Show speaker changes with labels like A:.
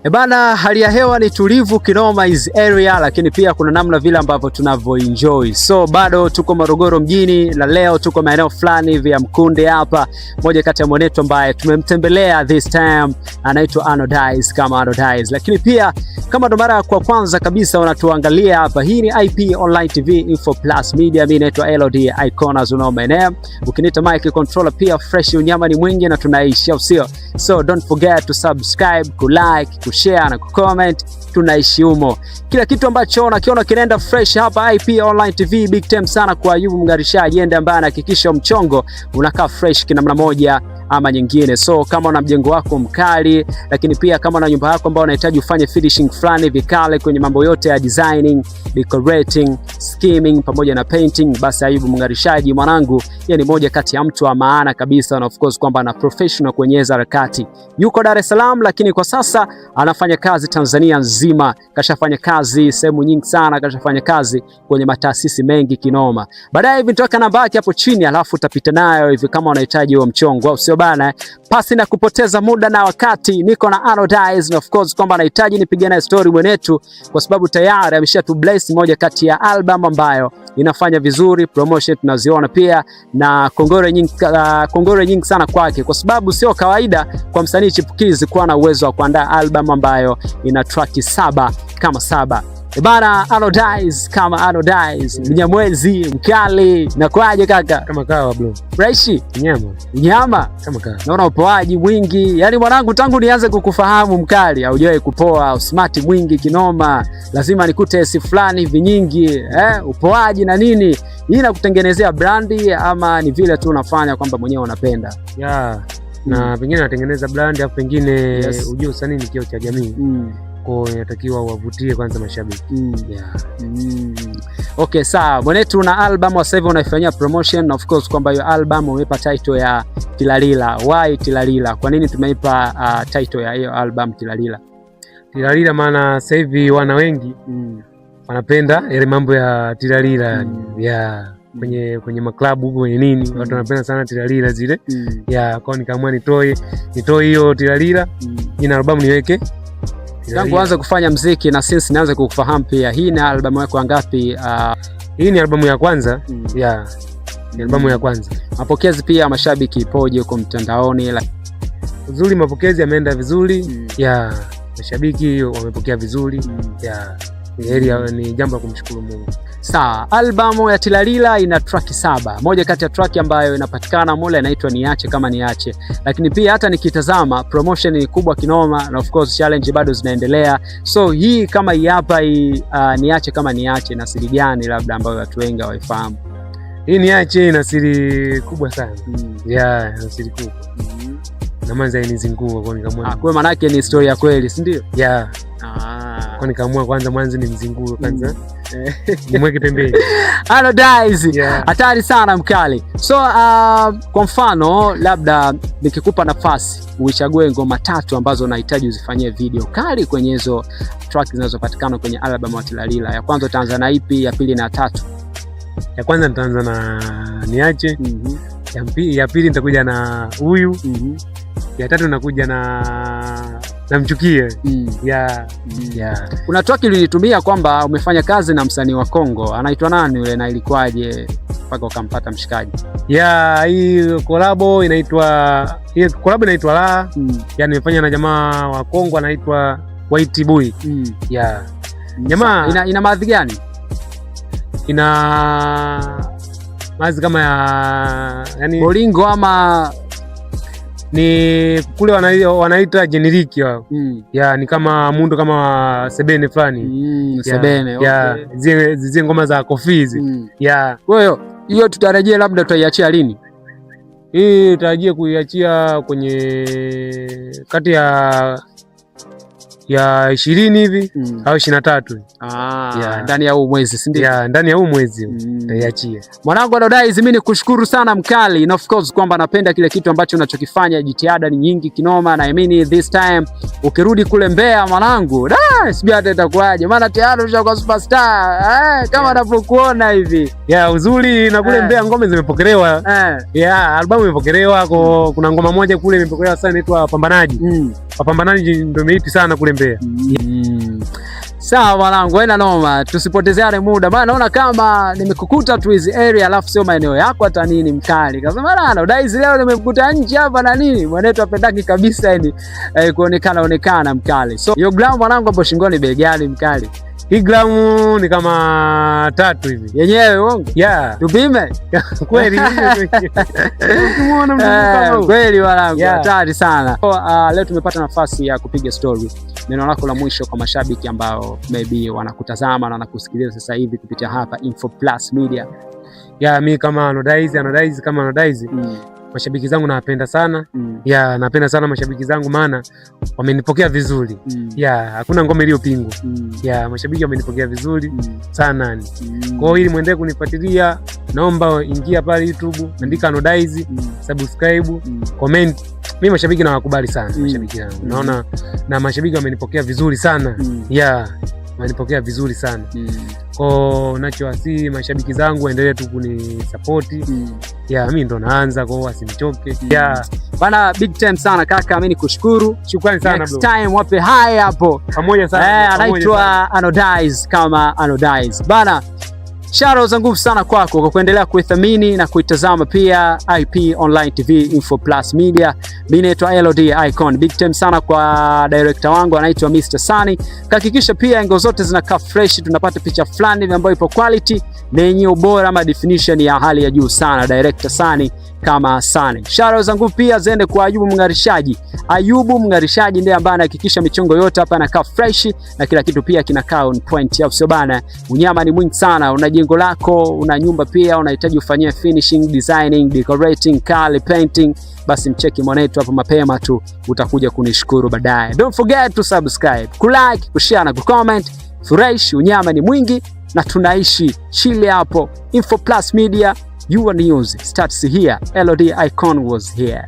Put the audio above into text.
A: Bana, hali ya hewa ni tulivu kinoma is area, lakini pia kuna namna vile ambavyo tunavyoenjoy. So bado tuko Morogoro mjini na leo tuko maeneo fulani hivi ya Mkunde hapa. Moja kati ya mwanetu ambaye tumemtembelea this time anaitwa Anodize kama Anodize. Lakini pia kama ndo mara kwa kwanza kabisa unatuangalia hapa, hii ni IP Online TV Info Plus Media. Mimi naitwa LOD Icona unao maeneo. Ukiniita mic controller pia fresh, unyama ni mwingi na tunaishi au sio? So don't forget to subscribe, ku like, kushare na kucomment, tunaishi humo. Kila kitu ambacho unakiona kinaenda fresh hapa IP Online TV. Big time sana kwa Ayubu Mgarishaji ende ambaye anahakikisha mchongo unakaa fresh kinamna moja ama nyingine. So kama una mjengo wako mkali, lakini pia kama una nyumba yako ambayo unahitaji ufanye finishing fulani vikale kwenye mambo yote ya designing, decorating, skimming pamoja na painting, basi Ayubu Mgarishaji mwanangu, yeye ni moja kati ya mtu wa maana kabisa, na of course kwamba ana professional kwenye harakati. Yuko Dar es Salaam lakini kwa sasa anafanya kazi Tanzania nzima. Kashafanya kazi sehemu nyingi sana, kashafanya kazi kwenye mataasisi mengi kinoma. Baadaye hivi nitaweka namba yake hapo chini, alafu utapita nayo hivi kama unahitaji huo mchongo au sio bana. Pasi na kupoteza muda na wakati, niko na Anodize, na of course kwamba anahitaji nipige naye story mwenetu kwa sababu tayari ameshatu bless moja kati ya album ambayo inafanya vizuri, promotion tunaziona pia, na kongore nyingi sana kwake, kwa sababu sio kawaida kwa msanii chipukizi kuwa na uwezo wa kuandaa album ambayo ina track 7 kama 7. Bana, Anodize kama Anodize, Mnyamwezi mkali. Na kwaje kaka?
B: Kama kawa bro.
A: Fresh? Nyama?
B: Kama kawa.
A: Naona upoaji mwingi. Yaani mwanangu, tangu nianze kukufahamu mkali, haujawahi kupoa, usmart mwingi kinoma. Lazima nikute si fulani hivi nyingi, upoaji na nini. Hii inakutengenezea brandi ama ni vile tu unafanya kwamba mwenyewe unapenda?
B: Yeah. Na pengine natengeneza brand au pengine ujue usanii ni kioo cha jamii. Kwa inatakiwa wavutie kwanza mashabiki.
A: Okay, sawa. Mwenetu una album sasa hivi unaifanyia promotion, of course kwamba hiyo album umeipa title ya Tilalila. Why Tilalila? Kwa nini tumeipa title ya hiyo album Tilalila?
B: Tilalila maana sasa hivi wana wengi wanapenda ile mambo ya Tilalila ya kwenye maklabu huko kwenye nini, watu wanapenda sana Tilalila zile. Kwa nikaamua nitoe hiyo Tilalila, ina album niweke.
A: Tangu anza kufanya muziki na since nianze kukufahamu pia, hii ni albamu yako ngapi?
B: Hii ni albamu ya kwanza. Ni albamu ya kwanza. Mapokezi pia mashabiki ipoje huko mtandaoni? Uzuri, mapokezi yameenda vizuri. Mashabiki wamepokea vizuri. Ni jambo la kumshukuru Mungu.
A: Sawa, albamu ya Tilalila ina track 7. Moja kati ya track ambayo inapatikana mule inaitwa Niache Kama Niache. Lakini pia hata nikitazama promotion ni kubwa kinoma, na of course challenge bado zinaendelea. So hii kama hii hapa Niache Kama Niache, na siri gani labda ambayo watu wengi hawaifahamu?
B: Hii Niache ina siri kubwa sana. Ina siri kubwa. Na manza inizingua kwa nikamua.
A: Kwa maana yake ni historia kweli, si ndio?
B: Kwa nikaamua kwanza mwanzo ni mzinguo kwanza. Nimweke pembeni.
A: Anodize, hatari sana mkali. So kwa mfano labda nikikupa nafasi uichague ngoma 3 ambazo unahitaji uzifanyie video kali kwenye hizo track zinazopatikana kwenye album ya Tilalila. Ya kwanza utaanza na ipi, ya pili na ya tatu?
B: Ya kwanza nitaanza na Niache. Ya pili nitakuja na Huyu. Ya tatu nakuja na Mchukie.
A: Kuna track ulinitumia kwamba umefanya kazi na msanii wa Kongo, anaitwa nani yule, na ilikuwaje mpaka ukampata mshikaji?
B: Hii collab inaitwa La. Nimefanya na jamaa wa Kongo anaitwa White Boy.
A: Jamaa ina maadhi gani?
B: Ina maadhi kama ya
A: bolingo ama
B: ni kule wanaita generic wao. Ni kama muundo kama sebene fulani.
A: Sebene.
B: Okay. Zile ngoma za kofizi.
A: Kwa hiyo tutarejea labda tutaiachia lini?
B: Hii tutarejea kuiachia kwenye kati ya 20 hivi au 23.
A: Ndani ya huu mwezi, si ndio?
B: Ndani ya huu mwezi tutaiachia.
A: Mwanangu Anodize, mimi nikushukuru sana mkali, na of course kwamba napenda kile kitu ambacho unachokifanya, jitihada ni nyingi kinoma, na I mean this time ukirudi kule Mbeya mwanangu, sijui hata itakuwaje, maana tayari ushakuwa superstar kama navyokuona hivi.
B: Uzuri na kule Mbeya ngoma zimepokelewa. Albamu imepokelewa, kuna ngoma moja kule imepokelewa sana inaitwa Pambanaji. wapambanaji ndio imeiti sana kule Mbeya.
A: Sawa mwanangu, haina noma, tusipotezeane muda. Maana naona kama nimekukuta tu hizi area alafu sio maeneo yako hata nini mkali. Kasema bana, Daiz leo nimekukuta nje hapa na nini? Mwanetu apendaki kabisa yani kuonekana mkali. So hiyo glamu mwanangu hapo shingoni bei gani mkali?
B: Hii glamu ni kama 3 hivi.
A: Yenyewe uongo?
B: Yeah.
A: Tupime?
B: Kweli.
A: Kweli mwanangu, hatari sana. Leo tumepata nafasi ya kupiga story. Neno lako la mwisho kwa mashabiki ambao maybe wanakutazama na wanakusikiliza sasa hivi kupitia hapa Info Plus Media.
B: Mimi kama Anodaiz, mashabiki zangu nawapenda sana. Napenda sana mashabiki zangu maana wamenipokea vizuri. Hakuna ngome iliyopingwa. Mashabiki wamenipokea vizuri sana. Kwa hiyo ili muendelee kunifuatilia, naomba ingia pale YouTube, andika Anodaiz, subscribe, comment. Mimi mashabiki nawakubali sana mashabiki zangu. Naona na mashabiki wamenipokea vizuri sana. Wamenipokea vizuri sana. Kwa nachowasi mashabiki zangu waendelee tu kunisupport. Mimi ndo naanza, kwa hiyo asinichoke.
A: Bana, big time sana kaka, mimi nikushukuru.
B: Shukrani sana bro.
A: Next time wape hai hapo.
B: Pamoja sana.
A: Anaitwa Anodaiz kama Anodaiz. Bana, shout za nguvu sana kwako kwa kuendelea kuithamini na kuitazama pia IP Online TV Info Plus Media. Mimi naitwa LOD Icon. Big time sana kwa director wangu anaitwa Mr. Sunny. Hakikisha pia ngo zote zinakaa fresh, tunapata picha fulani ambayo ipo quality na yenye ubora ama definition ya hali ya juu sana. Director Sunny kama Sunny. Shout za nguvu pia zende kwa Ayubu Mngarishaji. Ayubu Mngarishaji ndiye ambaye anahakikisha michongo yote hapa inakaa fresh na kila kitu pia kinakaa on point. Sio bana, unyama ni mwingi sana. Una jengo lako, una nyumba pia unahitaji ufanyie finishing, designing, decorating, color painting, basi mcheki mwanetu hapo mapema tu, utakuja kunishukuru baadaye. Don't forget to subscribe, kulike, kushare na kucomment. Fresh, unyama ni mwingi na tunaishi chile hapo. Info Plus Media, your news starts here. LOD Icon was here.